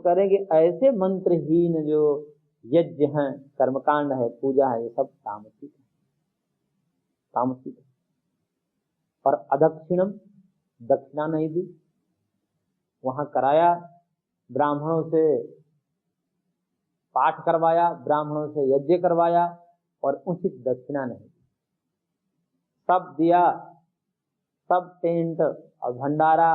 कह रहे हैं कि ऐसे मंत्रहीन जो यज्ञ हैं, कर्मकांड है, पूजा है, ये सब तामसिक है, तामसिक है। और अदक्षिणम, दक्षिणा नहीं दी, वहां कराया, ब्राह्मणों से पाठ करवाया, ब्राह्मणों से यज्ञ करवाया और उचित दक्षिणा नहीं दी, सब दिया, सब टेंट और भंडारा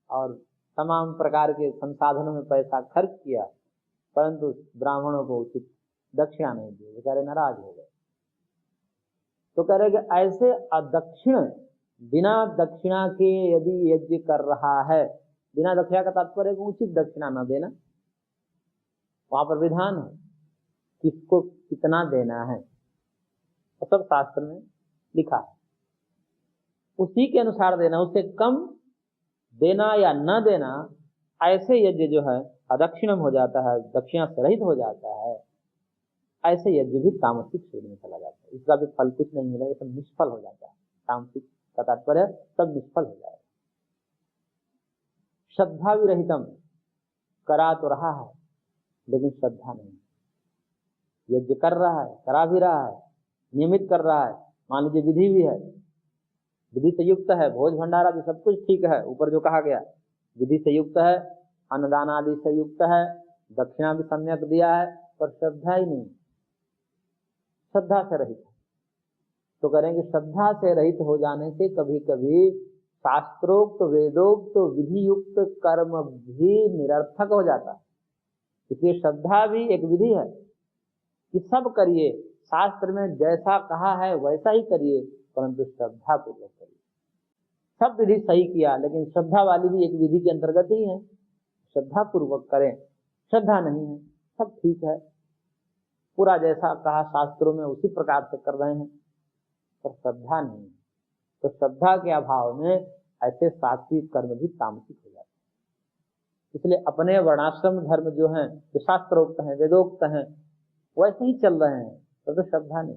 और तमाम प्रकार के संसाधनों में पैसा खर्च किया, परंतु ब्राह्मणों को उचित दक्षिणा नहीं दी, बेचारे नाराज हो गए। तो कह रहे कि ऐसे अदक्षिण, बिना दक्षिणा के यदि यज्ञ कर रहा है, बिना दक्षिणा का तात्पर्य उचित दक्षिणा न देना, वहां पर विधान है किसको कितना देना है, तो सब शास्त्र में लिखा है, उसी के अनुसार देना, उससे कम देना या न देना, ऐसे यज्ञ जो है अदक्षिणम हो जाता है, दक्षिणा से रहित हो जाता है, ऐसे यज्ञ भी तामसिक श्रेणी में चला जाता है, इसका भी फल कुछ नहीं मिलेगा, सब निष्फल हो जाता है, तामसिक का तात्पर्य सब निष्फल हो जाएगा। श्रद्धा विरहितम, करा तो रहा है लेकिन श्रद्धा नहीं, यज्ञ कर रहा है, करा भी रहा है, नियमित कर रहा है, मान लीजिए विधि भी है, विधि से युक्त है, भोज भंडारा भी सब कुछ ठीक है, ऊपर जो कहा गया विधि से युक्त है, अन्नदान आदि से युक्त है, दक्षिणा भी सम्यक दिया है, पर श्रद्धा ही नहीं, श्रद्धा से रहित है। तो करेंगे श्रद्धा से रहित हो जाने से कभी कभी शास्त्रोक्त वेदोक्त विधि युक्त कर्म भी निरर्थक हो जाता है। इसलिए श्रद्धा भी एक विधि है कि सब करिए, शास्त्र में जैसा कहा है वैसा ही करिए, परंतु श्रद्धा पूर्वक करिए। सब विधि सही किया, लेकिन श्रद्धा वाली भी एक विधि के अंतर्गत ही है, श्रद्धा पूर्वक करें। श्रद्धा नहीं है, सब ठीक है, पूरा जैसा कहा शास्त्रों में उसी प्रकार से कर रहे हैं, पर श्रद्धा नहीं, तो श्रद्धा के अभाव में ऐसे सात्विक कर्म भी तामसिक हो जाते हैं। इसलिए अपने वर्णाश्रम धर्म जो हैं, जो शास्त्रोक्त हैं, वेदोक्त हैं, वैसे ही चल रहे हैं, तो श्रद्धा नहीं,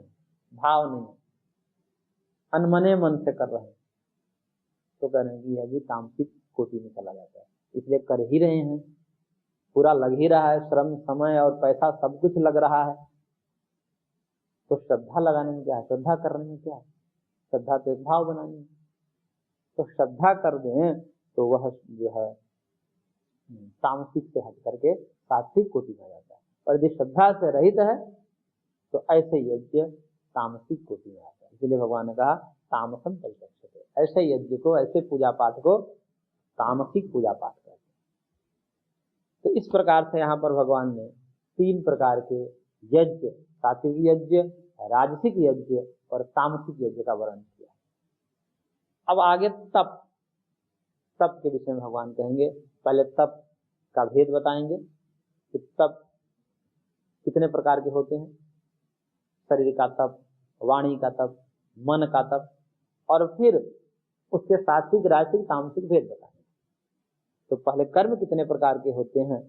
भाव नहीं, अनमने मन से कर रहे हैं, तो करेंगे यह भी तामसिक कोटि में चला जाता है। इसलिए कर ही रहे हैं, पूरा लग ही रहा है, श्रम समय और पैसा सब कुछ लग रहा है, तो श्रद्धा लगाने में क्या है, श्रद्धा करने में क्या है, श्रद्धा तो एक भाव बनानी है। तो श्रद्धा कर दें तो वह जो है तामसिक से हट करके सात्विक कोटि में जाता है, और यदि श्रद्धा से रहित है तो ऐसे यज्ञ तामसिक कोटि में आता है। इसलिए भगवान ने कहा तामसम परिचक्षते, ऐसे यज्ञ को, ऐसे पूजा पाठ को तामसिक पूजा पाठ कहते हैं। तो इस प्रकार से यहाँ पर भगवान ने 3 प्रकार के यज्ञ, सात्विक यज्ञ, राजसिक यज्ञ और तामसिक यज्ञ का वर्णन किया। अब आगे तप, तप के विषय में भगवान कहेंगे। पहले तप का भेद बताएंगे कि तप कितने प्रकार के होते हैं, शरीर का तप, वाणी का तप, मन का तप, और फिर उसके सात्विक राजसिक तामसिक भेद बताएंगे। तो पहले कर्म कितने प्रकार के होते हैं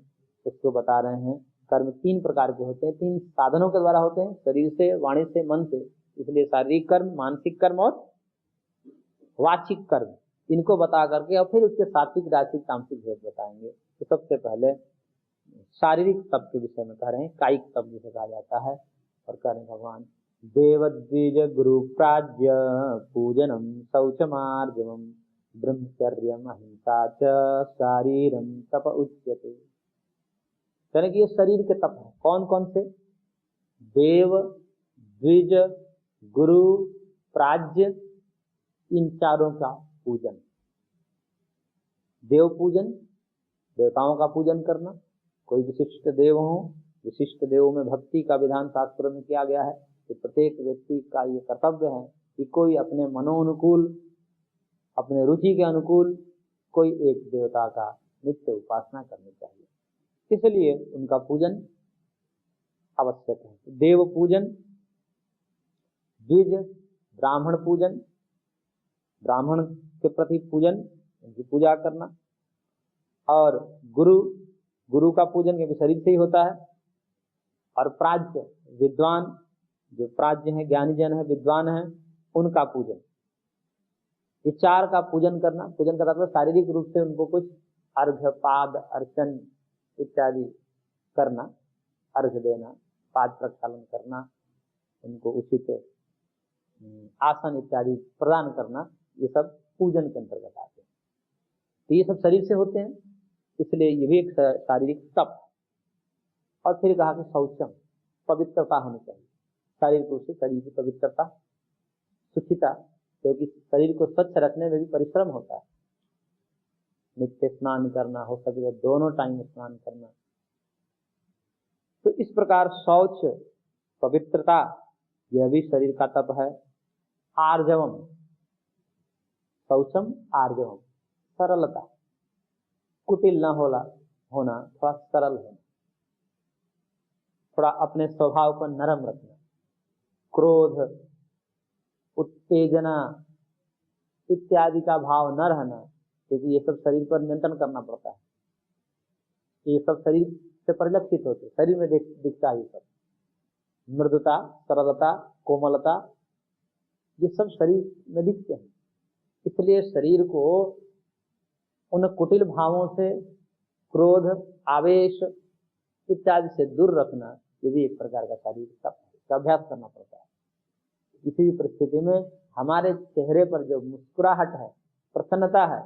उसको बता रहे हैं। कर्म 3 प्रकार के होते हैं, 3 साधनों के द्वारा होते हैं, शरीर से, वाणी से, मन से। इसलिए शारीरिक कर्म, मानसिक कर्म और वाचिक कर्म, इनको बता करके और फिर उसके सात्विक राजसिक तामसिक भेद बताएंगे। तो सबसे पहले शारीरिक तप के विषय में कह रहे हैं, कायिक तप जिसे कहा जाता है, और कह रहे हैं भगवान देवद्विज गुरु प्राज्य पूजनम शौचमार्जवम ब्रह्मचर्यम अहिंसा च शारीरम तप उच्यते। यानी कि ये शरीर के तप है। कौन कौन से? देव, द्विज, गुरु, प्राज्य, इन चारों का पूजन। देव पूजन, देवताओं का पूजन करना, कोई विशिष्ट देव हो, विशिष्ट देवों में भक्ति का विधान शास्त्र में किया गया है कि प्रत्येक व्यक्ति का ये कर्तव्य है कि कोई अपने मनोनुकूल, अपने रुचि के अनुकूल कोई एक देवता का नित्य उपासना करनी चाहिए, इसलिए उनका पूजन आवश्यक है। देव पूजन, द्विज ब्राह्मण पूजन, ब्राह्मण के प्रति पूजन, उनकी पूजा करना, और गुरु, गुरु का पूजन क्योंकि शरीर से ही होता है, और प्राज्य विद्वान, जो प्राज्य हैं, ज्ञानी जन है, विद्वान है, उनका पूजन। ये 4 का पूजन करना। पूजन करना तो शारीरिक रूप से उनको कुछ अर्घ्य, पाद अर्चन इत्यादि करना, अर्घ्य देना, पाद प्रक्षालन करना, उनको उचित आसन इत्यादि प्रदान करना, ये सब पूजन के अंतर्गत आते हैं। तो ये सब शरीर से होते हैं, इसलिए ये भी एक शारीरिक तप। और फिर कहा कि शौचम, पवित्रता होनी चाहिए शारीरिक रूप से, शरीर की पवित्रता, शुचिता, क्योंकि शरीर को स्वच्छ रखने में भी परिश्रम होता है। नित्य स्नान करना, हो सके तो दोनों टाइम स्नान करना। तो इस प्रकार शौच, पवित्रता, यह भी शरीर का तप है। आर्जवम, शौचम आर्जवम, सरलता, कुटिल न होना, थोड़ा सरल होना, थोड़ा अपने स्वभाव को नरम रखना। क्रोध, उत्तेजना इत्यादि का भाव न रहना, क्योंकि ये सब शरीर पर नियंत्रण करना पड़ता है। ये सब शरीर से परिलक्षित होते, शरीर में दिखता है। ये सब मृदुता, सरलता, कोमलता, ये सब शरीर में दिखते हैं। इसलिए शरीर को उन कुटिल भावों से, क्रोध, आवेश इत्यादि से दूर रखना, ये भी एक प्रकार का शारीरिक तप है, इसका अभ्यास करना पड़ता है। किसी भी परिस्थिति में हमारे चेहरे पर जो मुस्कुराहट है, प्रसन्नता है,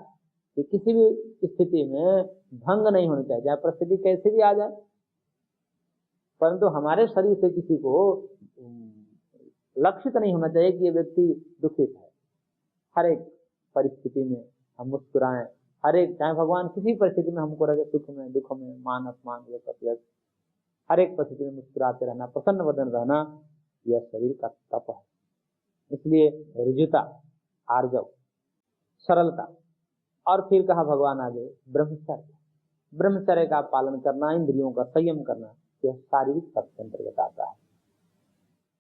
कि किसी भी स्थिति में भंग नहीं होनी चाहिए, चाहे परिस्थिति कैसे भी आ जाए, परंतु हमारे शरीर से किसी को लक्षित नहीं होना चाहिए कि ये व्यक्ति दुखित है। हर एक परिस्थिति में हम मुस्कुराएं, हर एक, चाहे भगवान किसी परिस्थिति में हमको रखे, सुख में, दुख में, मान अपमान, यश, हर एक परिस्थिति में मुस्कुराते रहना, प्रसन्न वदन रहना, यह शरीर का तप है। इसलिए ऋजुता, आर्जव, सरलता। और फिर कहा भगवान आगे ब्रह्मचर्य, ब्रह्मचर्य का पालन करना, इंद्रियों का संयम करना, यह शारीरिक तप के अंतर्गत आता है।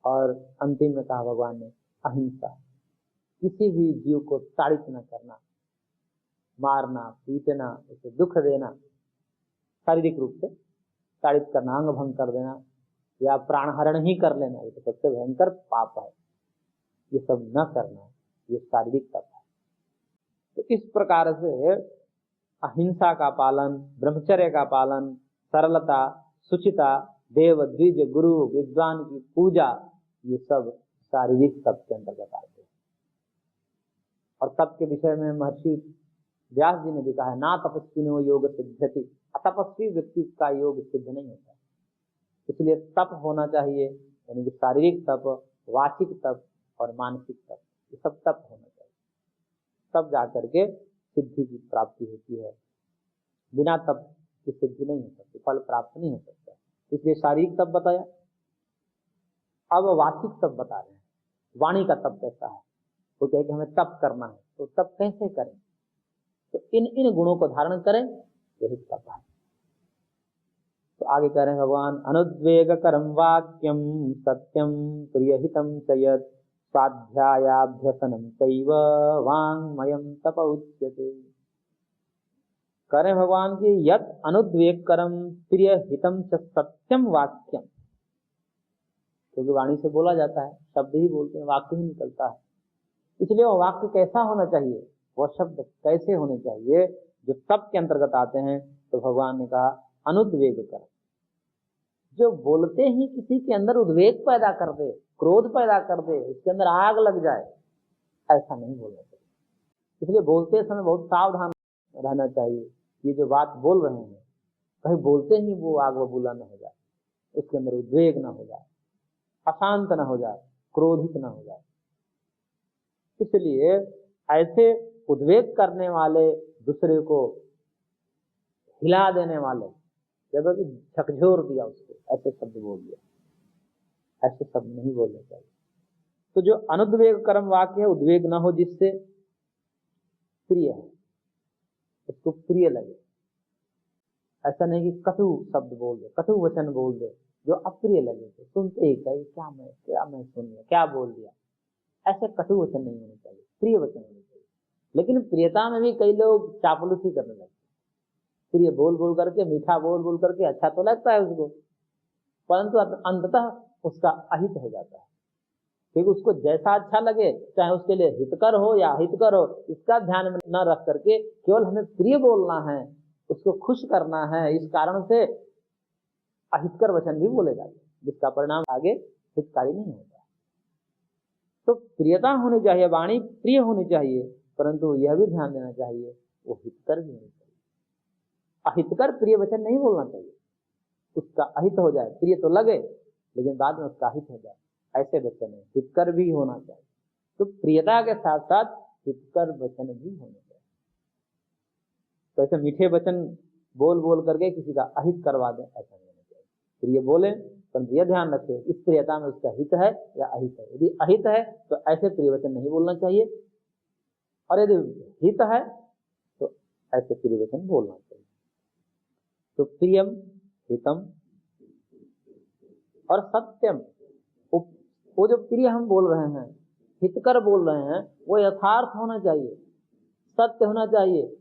और अंतिम में कहा भगवान ने अहिंसा, किसी भी जीव को ताड़ित न करना, मारना, पीटना, उसे दुख देना, शारीरिक रूप से ताड़ित करना, अंग भंग कर देना या प्राणहरण ही कर लेना, ये तो सबसे भयंकर पाप है। ये सब न करना, ये शारीरिक तप है। तो इस प्रकार से अहिंसा का पालन, ब्रह्मचर्य का पालन, सरलता, शुचिता, देव, द्विज, गुरु, विद्वान की पूजा, ये सब शारीरिक तप के अंतर्गत आते हैं। और तप के विषय में महर्षि व्यास जी ने भी कहा है, ना तपस्विनो योग सिद्ध्यति, अतपस्वी व्यक्ति का योग सिद्ध नहीं होता। इसलिए तप होना चाहिए, यानी कि शारीरिक तप, वाचिक तप और मानसिक तप, ये सब तप होना चाहिए, तब जाकर के सिद्धि की प्राप्ति होती है। बिना तप की सिद्धि नहीं हो सकती, फल प्राप्त नहीं हो सकता। इसलिए शारीरिक तप बताया। अब वाचिक तप बता रहे हैं, वाणी का तप कैसा है। वो कहे कि हमें तप करना है, तो तप कैसे करें, तो इन गुणों को धारण करें, यही तप है। तो आगे कह रहे हैं भगवान, अनुद्वेग करम वाक्यम सत्यम प्रियहितम च यत् स्वाध्यायाभ्यसनम चैव वाङ्मयं तप उच्यते। कह रहे भगवान की यत् अनुद्वेग करम प्रियहितम च सत्यम वाक्यम, क्योंकि वाणी से बोला जाता है, शब्द ही बोलते हैं, वाक्य ही निकलता है। इसलिए वो वाक्य कैसा होना चाहिए, वह शब्द कैसे होने चाहिए जो तप के अंतर्गत आते हैं। तो भगवान ने कहा अनुद्वेग कर, जो बोलते ही किसी के अंदर उद्वेग पैदा कर दे, क्रोध पैदा कर दे, उसके अंदर आग लग जाए, ऐसा नहीं बोलना चाहिए। इसलिए बोलते समय बहुत सावधान रहना चाहिए। ये जो बात बोल रहे हैं, कहीं बोलते ही वो आग बबूला न हो जाए, उसके अंदर उद्वेग न हो जाए, अशांत न हो जाए, क्रोधित न हो जाए। इसलिए ऐसे उद्वेग करने वाले, दूसरे को हिला देने वाले, जब कि झकझोर दिया उसको, ऐसे शब्द बोल दिया, ऐसे शब्द नहीं बोलने चाहिए। तो जो अनुद्वेग कर्म वाक्य है, उद्वेग न हो, जिससे प्रिय है, उसको प्रिय लगे। ऐसा नहीं कि कटु शब्द बोल दे, कटु वचन बोल दे जो अप्रिय लगे, तो सुनते ही कहे क्या मैं सुन लिया, क्या बोल दिया। ऐसे कटु वचन नहीं होने चाहिए, प्रिय वचन होने चाहिए। लेकिन प्रियता में भी कई लोग चापलूसी करने लगते, प्रिय बोल बोल करके, मीठा बोल बोल करके अच्छा तो लगता है उसको, परंतु अंततः उसका अहित हो जाता है। क्योंकि उसको जैसा अच्छा लगे, चाहे उसके लिए हितकर हो या अहितकर हो, इसका ध्यान में न रख करके केवल हमें प्रिय बोलना है, उसको खुश करना है, इस कारण से अहितकर वचन भी बोले जाते हैं, जिसका परिणाम आगे हितकारी नहीं होता। तो प्रियता होनी चाहिए, वाणी प्रिय होनी चाहिए, परंतु यह भी ध्यान देना चाहिए वो हितकर भी होनी चाहिए। अहितकर प्रिय वचन नहीं बोलना चाहिए, उसका अहित हो जाए, प्रिय तो लगे लेकिन बाद में उसका अहित हो जाए, ऐसे वचन है। हितकर भी होना चाहिए, तो प्रियता के साथ साथ हितकर वचन भी होने चाहिए। तो ऐसे मीठे वचन बोल बोल करके किसी का अहित करवा दें, ऐसा नहीं होना चाहिए। प्रिय बोले, परंतु यह ध्यान रखें इस प्रियता में उसका हित है या अहित है। यदि अहित है तो ऐसे प्रिय वचन नहीं बोलना चाहिए, और यदि हित है तो ऐसे प्रिय वचन बोलना चाहिए। तो प्रियम, हितम और सत्यम, वो जो प्रिय हम बोल रहे हैं, हितकर बोल रहे हैं, वो यथार्थ होना चाहिए, सत्य होना चाहिए।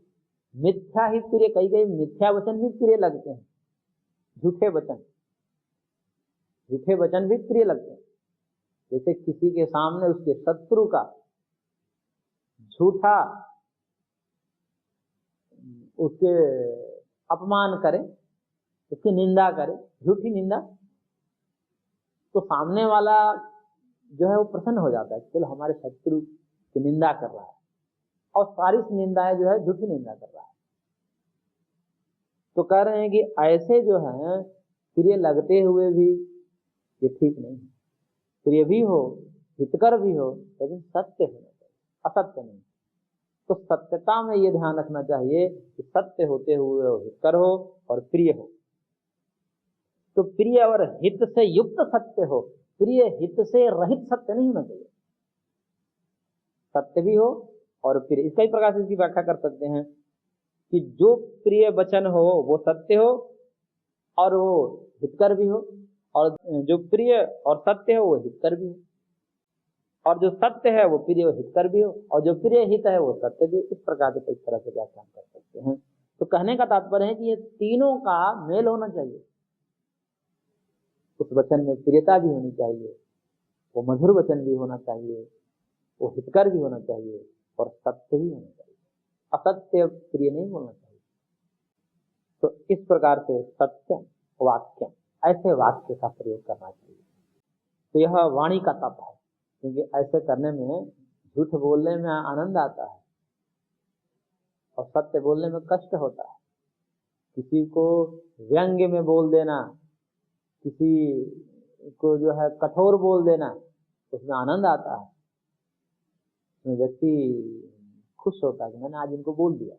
मिथ्या ही प्रिय, कई कई मिथ्या वचन भी प्रिय लगते हैं, झूठे वचन भी प्रिय लगते हैं। जैसे किसी के सामने उसके शत्रु का झूठा उसके अपमान करे, उसकी निंदा करे, झूठी निंदा, तो सामने वाला जो है वो प्रसन्न हो जाता है, चलो हमारे शत्रु की निंदा कर रहा है, और सारी निंदाएं जो है झूठी निंदा कर रहा है। तो कह रहे हैं कि ऐसे जो है प्रिय लगते हुए भी ये ठीक नहीं है। प्रिय भी हो, हितकर भी हो, लेकिन सत्य होना चाहिए, असत्य नहीं। तो सत्यता में ये ध्यान रखना चाहिए कि सत्य होते हुए वो हितकर हो और प्रिय हो। तो प्रिय और हित से युक्त सत्य हो, प्रिय हित से रहित सत्य नहीं होना चाहिए। सत्य भी हो और प्रिय, इस कई प्रकार से इसकी व्याख्या कर सकते हैं कि जो प्रिय वचन हो वो सत्य हो और वो हितकर भी हो, और जो प्रिय और सत्य हो वो हितकर भी हो, और जो सत्य है वो प्रिय और हितकर भी हो, और जो प्रिय हित है वो सत्य भी। इस प्रकार से इस तरह से व्याख्या कर सकते हैं। तो कहने का तात्पर्य है कि ये तीनों का मेल होना चाहिए। उस वचन में प्रियता भी होनी चाहिए, वो मधुर वचन भी होना चाहिए, वो हितकर भी होना चाहिए, और सत्य भी होना चाहिए। असत्य प्रिय नहीं होना चाहिए। तो इस प्रकार से सत्यम वाक्यम, ऐसे वाक्य का प्रयोग करना चाहिए। तो यह वाणी का तप है, क्योंकि ऐसे करने में झूठ बोलने में आनंद आता है और सत्य बोलने में कष्ट होता है। किसी को व्यंग्य में बोल देना, किसी को जो है कठोर बोल देना, उसमें आनंद आता है, उसमें व्यक्ति खुश होता है कि मैंने आज इनको बोल दिया।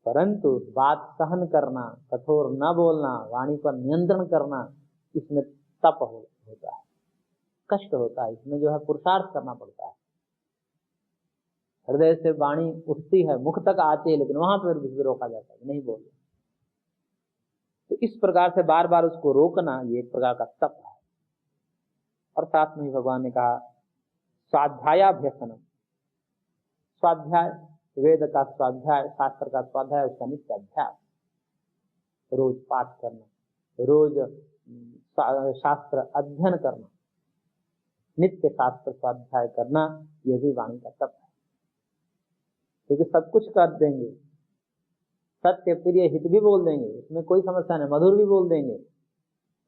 परंतु बात सहन करना, कठोर न बोलना, वाणी पर नियंत्रण करना, इसमें तप होता है, कष्ट होता है, इसमें जो है पुरुषार्थ करना पड़ता है। हृदय से वाणी उठती है, मुख तक आती है, लेकिन वहां पर भी रोका जाता है, नहीं बोलना। तो इस प्रकार से बार बार उसको रोकना, ये एक प्रकार का तप है। और साथ में ही भगवान ने कहा स्वाध्यायाभ्यसनम, स्वाध्याय वेद का स्वाध्याय, शास्त्र का स्वाध्याय, उसका नित्य अभ्यास, रोज पाठ करना, रोज शास्त्र अध्ययन करना, नित्य शास्त्र स्वाध्याय करना, यह भी वाणी का तप है। क्योंकि सब कुछ कर देंगे, सत्य प्रिय हित भी बोल देंगे, उसमें कोई समस्या नहीं, मधुर भी बोल देंगे,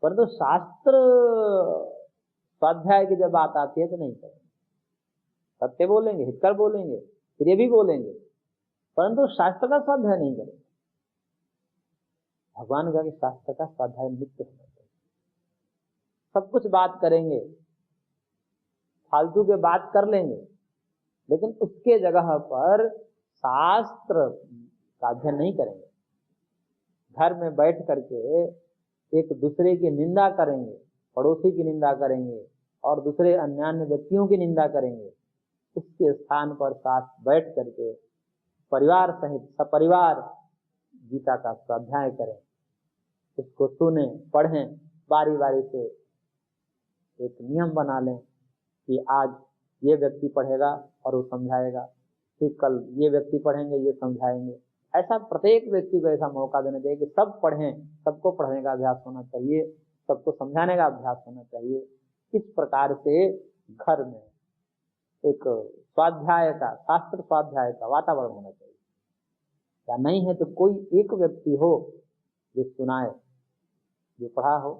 परंतु शास्त्र स्वाध्याय की जब बात आती है तो नहीं करेंगे। सत्य बोलेंगे, हितकर बोलेंगे, प्रिय भी बोलेंगे, परंतु शास्त्र का स्वाध्याय नहीं करेंगे। भगवान का कि शास्त्र का स्वाध्याय नित्य होना चाहिए। सब कुछ बात करेंगे, फालतू के बात कर लेंगे, लेकिन उसके जगह पर शास्त्र का अध्ययन नहीं करेंगे। घर में बैठ करके एक दूसरे की निंदा करेंगे, पड़ोसी की निंदा करेंगे और दूसरे अन्य व्यक्तियों की निंदा करेंगे। उसके स्थान पर साथ बैठ करके परिवार सहित सपरिवार गीता का स्वाध्याय करें, उसको सुने, पढ़ें, बारी बारी से एक नियम बना लें कि आज ये व्यक्ति पढ़ेगा और वो समझाएगा, फिर कल ये व्यक्ति पढ़ेंगे, ये समझाएंगे। ऐसा प्रत्येक व्यक्ति को ऐसा मौका देना चाहिए कि सब पढ़ें, सबको पढ़ने का अभ्यास होना चाहिए, सबको समझाने का अभ्यास होना चाहिए। इस प्रकार से घर में एक स्वाध्याय का, शास्त्र स्वाध्याय का वातावरण होना चाहिए। या नहीं है तो कोई एक व्यक्ति हो जो सुनाए, जो पढ़ा हो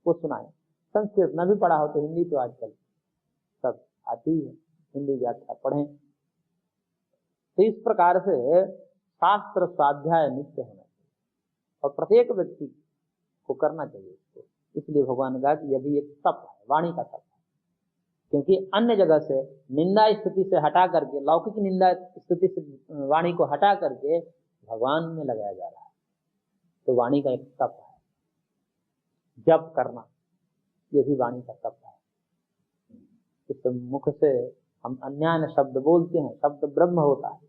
वो सुनाए। संस्कृत न भी पढ़ा हो तो हिंदी तो आजकल सब आती है, हिंदी व्याख्या पढ़ें। तो इस प्रकार से शास्त्र स्वाध्याय नित्य होना चाहिए और प्रत्येक व्यक्ति को करना चाहिए इसको। इसलिए भगवान ने कहा कि यह भी एक तप है, वाणी का तप है, क्योंकि अन्य जगह से निंदा स्तुति से हटा करके, लौकिक निंदा स्तुति से वाणी को हटा करके भगवान में लगाया जा रहा है। तो वाणी का एक तप है, जप करना, ये भी वाणी का तप है। इस मुख से हम अन्यान्य शब्द बोलते हैं, शब्द ब्रह्म होता है,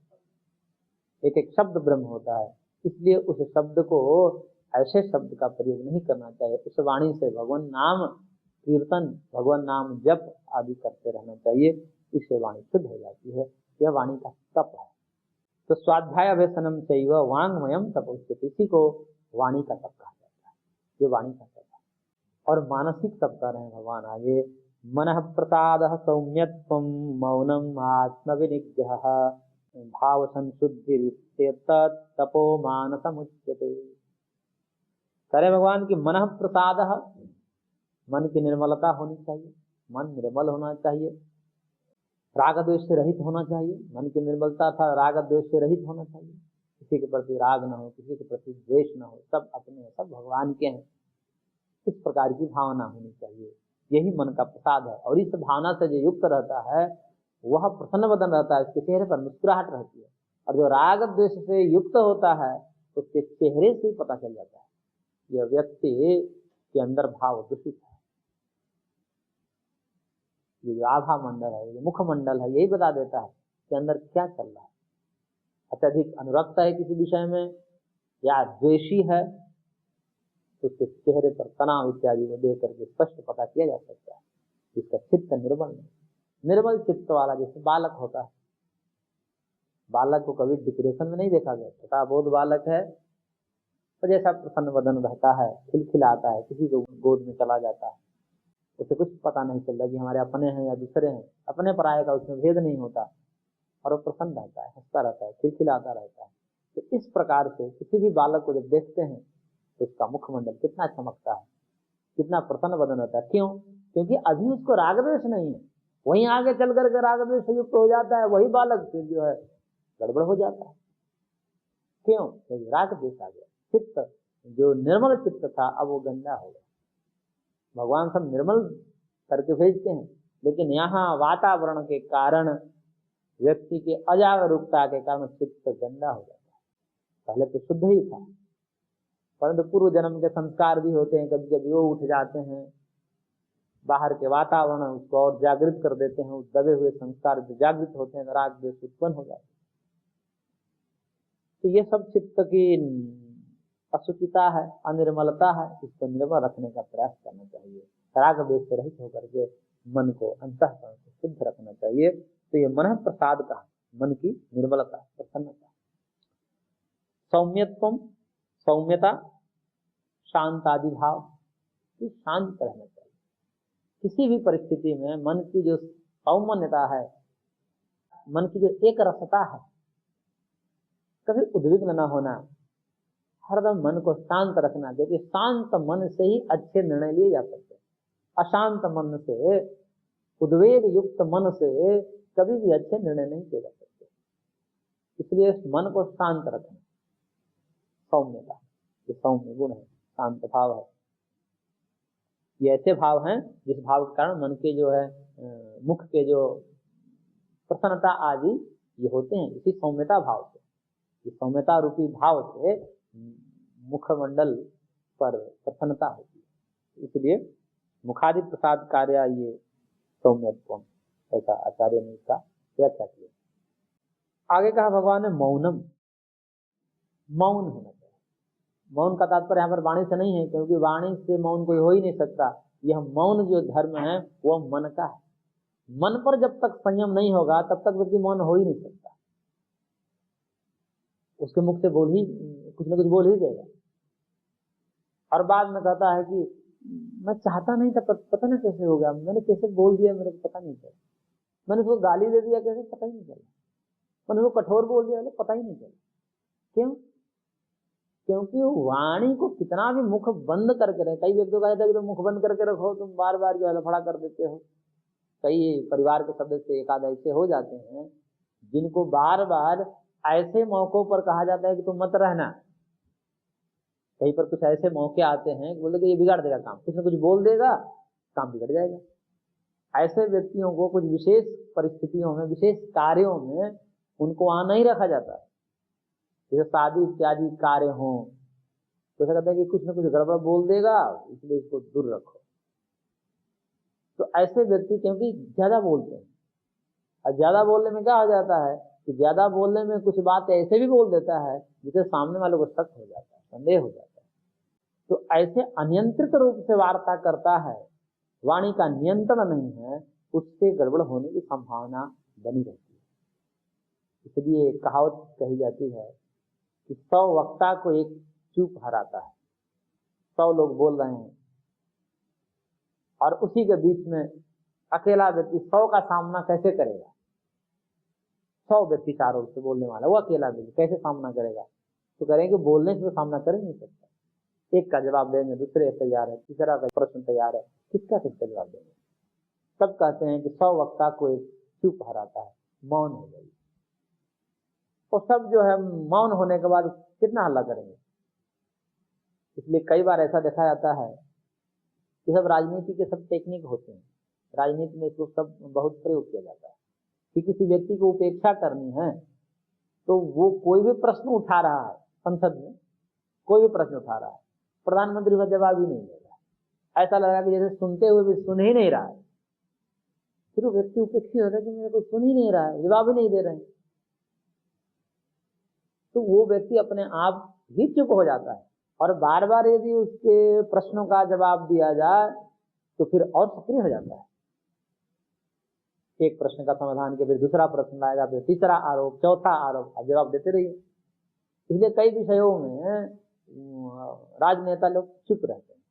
एक एक शब्द ब्रह्म होता है, इसलिए उस शब्द को ऐसे शब्द का प्रयोग नहीं करना चाहिए। उस वाणी से भगवान नाम कीर्तन, भगवान नाम जप आदि करते रहना चाहिए, इससे वाणी शुद्ध हो जाती है। यह वाणी का तप है। तो स्वाध्याय अभ्यसनम चैव वांग्मयम तपोस्थिति, इसी को वाणी का तप कहा जाता है। ये वाणी का तप है। और मानसिक तप कर रहे हैं भगवान आगे, मनः प्रसादः सौम्यत्वं मौनम आत्मविनिग्रहः भाव संशुद्धिरित्येतत् तपो मानसमुच्यते। करे भगवान की मनः प्रसादः, मन की निर्मलता होनी चाहिए, मन निर्मल होना चाहिए, राग द्वेष से रहित होना चाहिए। मन की निर्मलता था राग द्वेष से रहित होना चाहिए, किसी के प्रति राग न हो, किसी के प्रति द्वेष न हो, सब अपने, सब भगवान के हैं, इस प्रकार की भावना होनी चाहिए। यही मन का प्रसाद है। और इस भावना से जो युक्त रहता है वह प्रसन्न वदन रहता है, उसके चेहरे पर मुस्कुराहट रहती है। और जो राग द्वेष से युक्त होता है उसके चेहरे से ही पता चल जाता है यह व्यक्ति के अंदर भाव दूषित है। ये जो आभा मंडल है, ये मुख मंडल है, यही बता देता है कि अंदर क्या चल रहा है। अत्यधिक अनुरक्त है किसी विषय में या द्वेषी है तो उसके चेहरे पर तनाव इत्यादि को देख करके स्पष्ट पता किया जा सकता है इसका चित्त निर्मल नहीं। निर्मल चित्त वाला जैसे बालक होता है, बालक को कभी डिप्रेशन में नहीं देखा गया। छोटा बहुत बालक है तो जैसा प्रसन्न वदन रहता है, खिलखिलाता है, किसी को गोद में चला जाता है, उसे कुछ पता नहीं चलता कि हमारे अपने हैं या दूसरे हैं, अपने पराये का उसमें भेद नहीं होता और वो प्रसन्न रहता है, हंसता रहता है, खिलखिलाता रहता है। तो इस प्रकार से किसी भी बालक को जब देखते हैं तो उसका मुखमंडल कितना चमकता है, कितना प्रसन्न वदन होता है। क्यों? क्योंकि अभी उसको राग द्वेष नहीं है। वहीं आगे चल करके राग द्वेष से युक्त हो जाता है, वही बालक फिर जो है गड़बड़ हो जाता है। क्यों? क्योंकि राग द्वेष आ गया। चित्त जो निर्मल चित्त था अब वो गंदा हो गया। भगवान सब निर्मल करके भेजते हैं, लेकिन यहाँ वातावरण के कारण, व्यक्ति के अजागरूकता के कारण चित्त गंदा हो जाता है। पहले तो शुद्ध ही था, परंतु पूर्व जन्म के संस्कार भी होते हैं, कभी कभी वो उठ जाते हैं, बाहर के वातावरण उसको और जागृत कर देते हैं। उस दबे हुए संस्कार जो जागृत होते हैं, राग द्वेष उत्पन्न हो जाते हैं। तो ये सब चित्त की अशुचिता है, अनिर्मलता है, इसको निर्मल रखने का प्रयास करना चाहिए। राग द्वेष से रहित होकर के मन को अंतःकरण से शुद्ध रखना चाहिए। तो ये मन प्रसाद का, मन की निर्मलता, प्रसन्नता। सौम्यत्वम, सौम्यता, शांत आदि भाव, शांत रहना चाहिए किसी भी परिस्थिति में। मन की जो सौम्यता है, मन की जो एक रसता है, कभी उद्विग्न न होना, हरदम मन को शांत रखना, क्योंकि शांत मन से ही अच्छे निर्णय लिए जा सकते हैं। अशांत मन से, उद्वेग युक्त मन से कभी भी अच्छे निर्णय नहीं किए जा सकते। इसलिए इस मन को शांत रखना, सौम्यता, ये सौम्य गुण है, शांत भाव है। ये ऐसे भाव हैं जिस भाव के कारण मन के जो है मुख के जो प्रसन्नता आदि ये होते हैं, इसी सौम्यता भाव से, इस सौम्यता रूपी भाव से मुखमंडल पर प्रसन्नता होती है। इसलिए मुखादि प्रसाद कार्य ये सौम्यत्व, ऐसा आचार्य ने इसका व्याख्या किया। आगे कहा भगवान ने मौनम, मौन होना चाहिए। मौन का तात्पर्य यहाँ पर वाणी से नहीं है, क्योंकि वाणी से मौन कोई हो ही नहीं सकता। यह मौन जो धर्म है वह मन का है। मन पर जब तक संयम नहीं होगा तब तक व्यक्ति मौन हो ही नहीं सकता। उसके मुख से बोल ही कुछ न कुछ बोल ही देगा। और बाद में कहता है कि मैं चाहता नहीं था, पता नहीं कैसे हो गया, मैंने कैसे बोल दिया, मेरे को पता नहीं चला, मैंने उसको गाली दे दिया कैसे, पता ही नहीं चला, मैंने उसको कठोर बोल दिया, पता ही नहीं चला। क्यों? क्योंकि वाणी को कितना भी मुख बंद करके रहे, कई व्यक्तियों का कहता है कि तुम मुख बंद करके रखो, तुम बार बार जो है लफड़ा कर देते हो। कई परिवार के सदस्य एकाध ऐसे हो जाते हैं जिनको बार बार ऐसे मौकों पर कहा जाता है कि तुम मत रहना। कहीं पर कुछ ऐसे मौके आते हैं कि बोले कि ये बिगाड़ देगा काम, कुछ ना कुछ बोल देगा, काम बिगड़ जाएगा। ऐसे व्यक्तियों को कुछ विशेष परिस्थितियों में, विशेष कार्यों में उनको वहां नहीं रखा जाता। जैसे शादी इत्यादि कार्य हो तो ऐसा कहता है कि कुछ ना कुछ गड़बड़ बोल देगा, इसलिए इसको दूर रखो। तो ऐसे व्यक्ति क्योंकि ज्यादा बोलते हैं, और ज्यादा बोलने में क्या हो जाता है कि ज्यादा बोलने में कुछ बात ऐसे भी बोल देता है जिसे सामने वालों को शक हो जाता है, संदेह हो जाता है। तो ऐसे अनियंत्रित रूप से वार्ता करता है, वाणी का नियंत्रण नहीं है, उससे गड़बड़ होने की संभावना बनी रहती है। इसलिए कहावत कही जाती है कि 100 वक्ता को एक चुप हराता है। 100 लोग बोल रहे हैं और उसी के बीच में अकेला व्यक्ति 100 का सामना कैसे करेगा? 100 व्यक्ति चारों ओर से बोलने वाला, वो अकेला व्यक्ति कैसे सामना करेगा? तो करेंगे, बोलने से तो सामना कर ही नहीं सकता। एक का जवाब देंगे, दूसरे तैयार है, तीसरा का प्रश्न तैयार है, किसका जवाब देंगे? सब कहते हैं कि 100 वक्ता को एक चुप हराता है, मौन हो गई। तो सब जो है मौन होने के बाद कितना हल्ला करेंगे। इसलिए कई बार ऐसा देखा जाता है कि सब राजनीति के सब टेक्निक होते हैं, राजनीति में इसको सब बहुत प्रयोग किया जाता है कि किसी व्यक्ति को उपेक्षा करनी है तो वो कोई भी प्रश्न उठा रहा है, संसद में कोई भी प्रश्न उठा रहा है, प्रधानमंत्री का जवाब ही नहीं दे रहा, ऐसा लगा कि जैसे सुनते हुए भी सुन ही नहीं रहा है। फिर वो व्यक्ति उपेक्षित होता है कि मेरे को सुन ही नहीं रहा है, जवाब ही नहीं दे रहे हैं। तो वो व्यक्ति अपने आप ही चुप हो जाता है, और बार बार यदि उसके प्रश्नों का जवाब दिया जाए तो फिर और सक्रिय हो जाता है। एक प्रश्न का समाधान के फिर दूसरा प्रश्न आएगा, फिर तीसरा आरोप, चौथा आरोप, आप जवाब देते रहिए। इसलिए कई विषयों में राजनेता लोग चुप रहते हैं,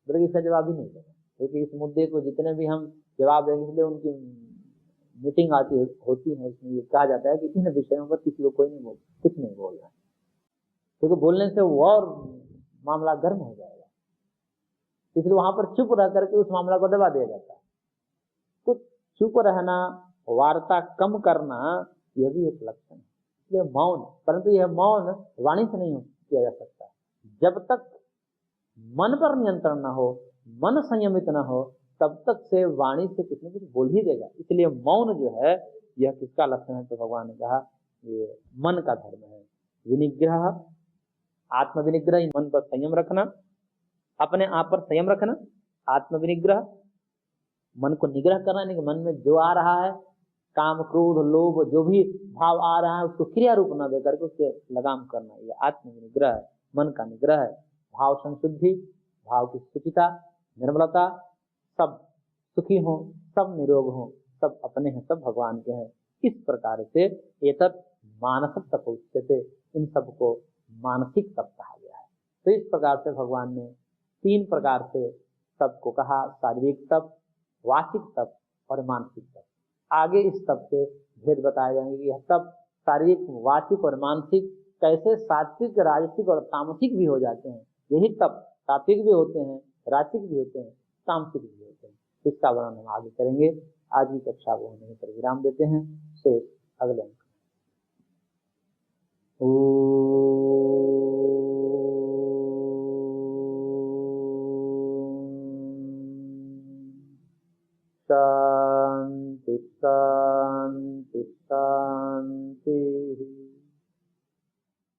बल्कि इसका जवाब ही नहीं देते, क्योंकि इस मुद्दे को जितने भी हम जवाब देंगे, इसलिए उनकी मीटिंग होती है, उसमें ये कहा जाता है कि इन विषयों पर किसी को कोई नहीं कुछ नहीं बोल रहा है, क्योंकि बोलने से वो और मामला गर्म हो जाएगा। इसलिए वहां पर चुप रह करके उस मामला को दबा दिया जाता है। तो चुप रहना, वार्ता कम करना, यह भी एक लक्षण है। इसलिए मौन, परंतु यह मौन वाणी से नहीं किया जा सकता। जब तक मन पर नियंत्रण न हो, मन संयमित न हो, तब तक से वाणी से कुछ न कुछ बोल ही देगा। इसलिए मौन जो है यह किसका लक्षण है? तो भगवान ने कहा ये मन का धर्म है। विनिग्रह, आत्म विनिग्रह, मन पर संयम रखना, अपने आप पर संयम रखना, आत्म विनिग्रह, मन को निग्रह करना, नहीं कि मन में जो आ रहा है, काम क्रोध लोभ जो भी भाव आ रहा है उसको क्रिया रूप न देकर के उससे लगाम करना, ये आत्म विनिग्रह है, मन का निग्रह है। भाव संशुद्धि, भाव की शुचिता, निर्मलता, सब सुखी हो, सब निरोग हो, सब अपने हैं, सब भगवान के हैं। इस प्रकार से एतत् मानसिक तप उच्यते, इन सबको मानसिक तप कहा गया है। तो इस प्रकार से भगवान ने 3 प्रकार से तप को कहा, शारीरिक तप, वाचिक तप और मानसिक तप। आगे इस तप के भेद बताए जाएंगे कि यह तप शारीरिक, वाचिक और मानसिक कैसे सात्विक, राजसिक और तामसिक भी हो जाते हैं। यही तप सात्विक भी होते हैं, राजसिक भी होते हैं, तामसिक भी होते हैं। इसका वर्णन हम आगे करेंगे। आज की कक्षा को होने पर विराम देते हैं। शेष अगले अंक।